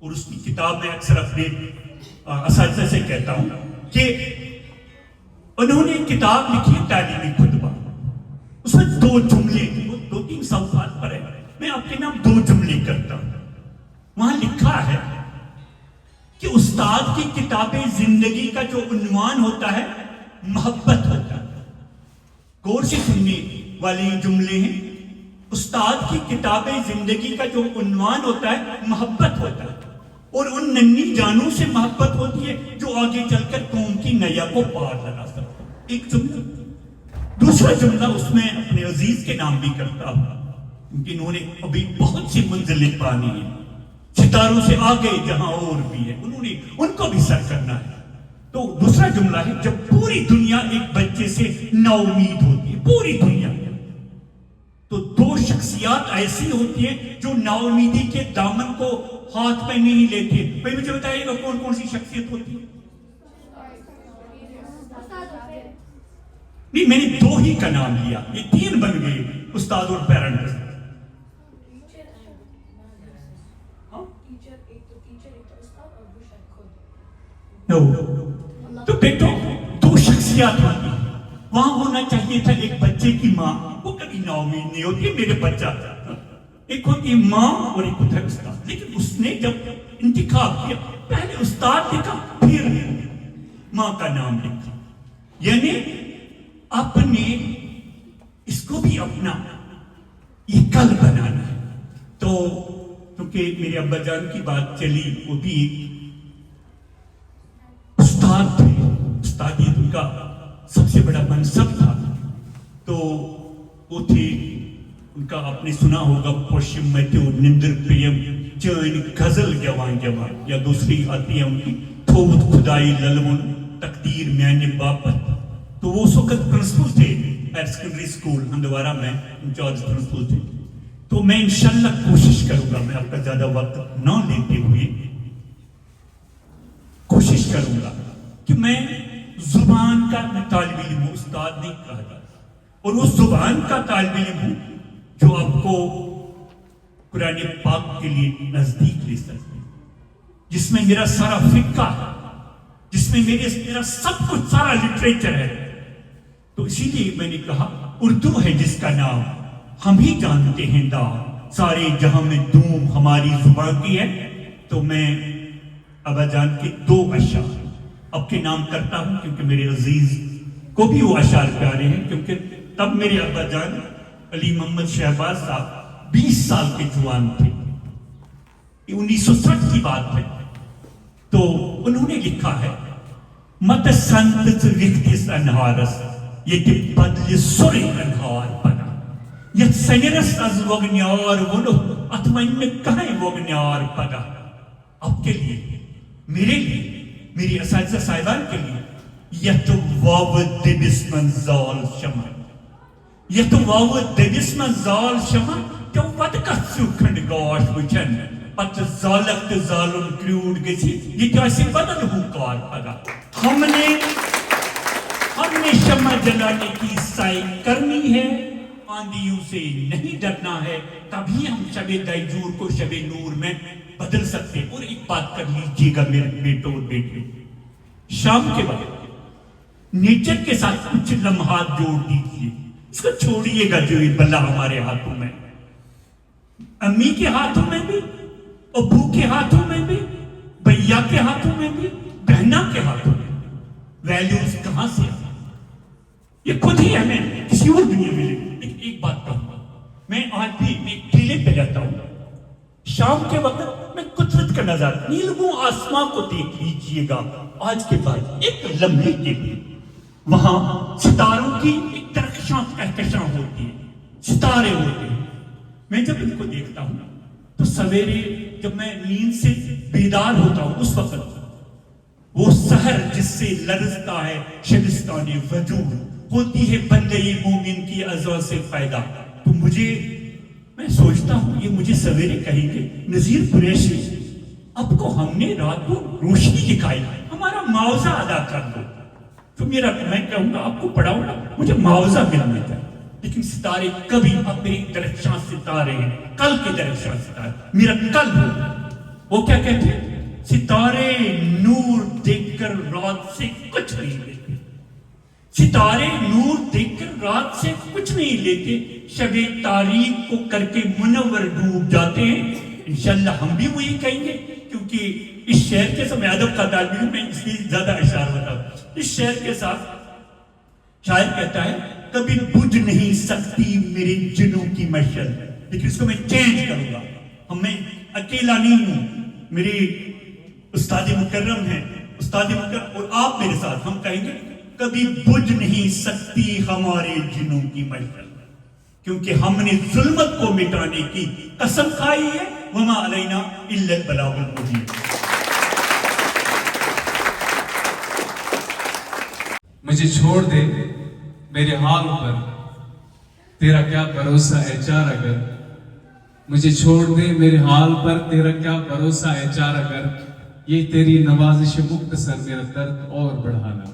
اور اس کی کتاب میں اکثر اپنے اساتذہ سے کہتا ہوں کہ انہوں نے کتاب لکھی تعلیمی خطبہ، اس میں 2 جملے 2-3 صفحات پر ہے، میں آپ کے نام 2 جملے کرتا ہوں۔ وہاں لکھا ہے کہ استاد کی کتاب زندگی کا جو عنوان ہوتا ہے محبت ہوتا ہے۔ غور سے سننے والے جملے ہیں، استاد کی کتاب زندگی کا جو عنوان ہوتا ہے محبت ہوتا ہے، اور ان ننھی جانوں سے محبت ہوتی ہے جو آگے چل کر قوم کی نیا کو پار لگا سکتا ہے۔ ایک جملہ۔ دوسرا جملہ اس میں اپنے عزیز کے نام بھی کرتا ہوں، کیونکہ انہوں نے ابھی بہت سی منزلیں پانی ہیں، ستاروں سے آگے جہاں اور بھی ہے، انہوں نے ان کو بھی سر کرنا ہے۔ تو دوسرا جملہ ہے، جب پوری دنیا ایک بچے سے نا امید ہوتی ہے، پوری دنیا، تو 2 شخصیات ایسی ہوتی ہیں جو نا امیدی کے دامن کو ہاتھ میں نہیں لیتی ہے۔ بھائی مجھے بتائیے گا کون کون سی شخصیت ہوتی ہے؟ نہیں، میں نے 2 ہی کا نام لیا، یہ 3 بن گئے، استاد اور پیرنٹس۔ تو بیٹو 2 شخصیات ہوتی ہیں، وہاں ہونا چاہیے تھا ایک بچے کی ماں، وہ کبھی نا امید نہیں ہوتی میرے بچہ، ایک ہوتی ہے ماں اور ایک ہوتا ہے استاد۔ لیکن اس نے جب انتخاب کیا، پہلے استاد لکھا پھر ماں کا نام لکھا، یعنی اپنے اس کو بھی اپنا یہ کل بنانا ہے۔ تو کیونکہ میرے ابا جان کی بات چلی، وہ بھی ایک استاد تھے، استادیت ان کا سب سے بڑا منصب تھا۔ تو وہ تھے، ان کا آپ نے سنا ہوگا پوشم متو نندر پریم چین غزل جوان جوان، یا دوسری آتی ہے ان کی تھوت خدائی للون تقدیر میانے باپت۔ تو وہ اس وقت پرنسپل تھے ہائر سیکنڈری اسکول ہندوارہ میں، انچارج پرنسپل تھے۔ تو میں انشاءاللہ کوشش کروں گا، میں آپ کا زیادہ وقت نہ لیتے ہوئے کوشش کروں گا کہ میں زبان کا طالب علم ہوں، استاد نہیں کہا جاتا، اور اس زبان کا طالب علم ہوں جو آپ کو قرآن پاک کے لیے نزدیک لے سکتے، جس میں میرا سارا فقہ ہے، جس میں میرا سب کچھ، سارا لٹریچر ہے۔ تو اسی لیے میں نے کہا اردو ہے جس کا نام ہم ہی جانتے ہیں دام، سارے جہاں میں دوم ہماری زبان کی ہے۔ تو میں ابا جان کے 2 اشعار اب کے نام کرتا ہوں، کیونکہ میرے عزیز کو بھی وہ اشعار پیارے ہیں، کیونکہ تب میرے ابا جان علی محمد شہباز صاحب 20 سال کے جوان تھے، 1960 کی بات ہے۔ تو انہوں نے لکھا ہے مت سنت وکتس انہارس یہ بدل سوری انہار بنا، یہ سنرس از وگنیار ونو اتمن میں کہیں وگنیار پگا۔ آپ کے لیے، میرے لیے، میری اساتذہ صاحبان کے لیے، یت واو دبسمن زال شمع، یت واو دبسمن زال شمع جو ود کسو کھنڈ گاش وچن پت زالک زالن کریوڈ گسی یہ جیسے بدل ہو کار پگا۔ ہم نے شمع جلانے کی سائی کرنی ہے، آندھیوں سے نہیں ڈرنا ہے، تبھی ہم شب دیجور کو شب نور میں بدل سکتے۔ اور ایک بات کر لیجئے گا میرے بیٹوں اور بیٹے، شام کے وقت نیچر کے ساتھ کچھ لمحات جوڑ دیجئے، اس کو چھوڑیے گا جو یہ بلا ہمارے ہاتھوں میں، امی کے ہاتھوں میں بھی، ابو کے ہاتھوں میں بھی، بھیا کے ہاتھوں میں بھی، بہنا کے ہاتھوں میں۔ ویلیوز کہاں سے آئے؟ یہ خود ہی ہمیں کسی اور دنیا میں لے۔ لیکن ایک بات کہوں گا، میں آج بھی میں ٹیلے پہ جاتا ہوں، شام کے وقت میں قدرت کا نظارہ، نیلوں آسماں کو دیکھ لیجئے گا آج کے بعد ایک لمحے کے لیے۔ وہاں ستاروں کی ایک درخشاں کہکشاں ہوتی ہے، ستارے ہوتے ہیں۔ میں جب ان کو دیکھتا ہوں تو سویرے جب میں نیند سے بیدار ہوتا ہوں، اس وقت وہ سحر جس سے لرزتا ہے شبستان وجود، ہوتی ہے بندے مومن کی اعضاء سے پیدا۔ تو میں سوچتا ہوں یہ مجھے سویرے کہیں گے نذیر قریشی اب کو ہم نے رات کو روشنی دکھائی، ہمارا معاوضہ ادا کر دو۔ تو میں کہوں گا آپ کو پڑھاؤں گا، مجھے معاوضہ ملنے کا۔ لیکن ستارے کبھی، اب میری درخشاں ستارے ہیں، کل کے درخشاں ستارے، میرا کل ہو، وہ کیا کہتے ہیں؟ ستارے نور دیکھ کر رات سے کچھ نہیں لیتے، ستارے نور دیکھ کر رات سے کچھ نہیں لیتے، شب تاریک کو کر کے منور ڈوب جاتے ہیں۔ انشاءاللہ ہم بھی وہی کہیں گے، کیونکہ اس شعر کے ساتھ میں ادب کا طالب علم میں اس لیے زیادہ اشعار بتاؤں۔ اس شعر کے ساتھ شاعر کہتا ہے کبھی بجھ نہیں سکتی میرے جنوں کی مشعل، لیکن اس کو میں چینج کروں گا، میں اکیلا نہیں ہوں، میرے استاد مکرم ہیں، استاد مکرم اور آپ میرے ساتھ، ہم کہیں گے کبھی بجھ نہیں سکتی ہمارے جنوں کی مشعل، کیونکہ ہم نے ظلمت کو مٹانے کی قسم کھائی ہے، وما علینا الا البلاغ المبین۔ مجھے چھوڑ دے میرے حال پر، تیرا کیا بھروسہ ہے چار اگر، مجھے چھوڑ دے میرے حال پر، تیرا کیا بھروسہ ہے چار اگر، یہ تیری نوازش مختصر میرا درد اور بڑھانا۔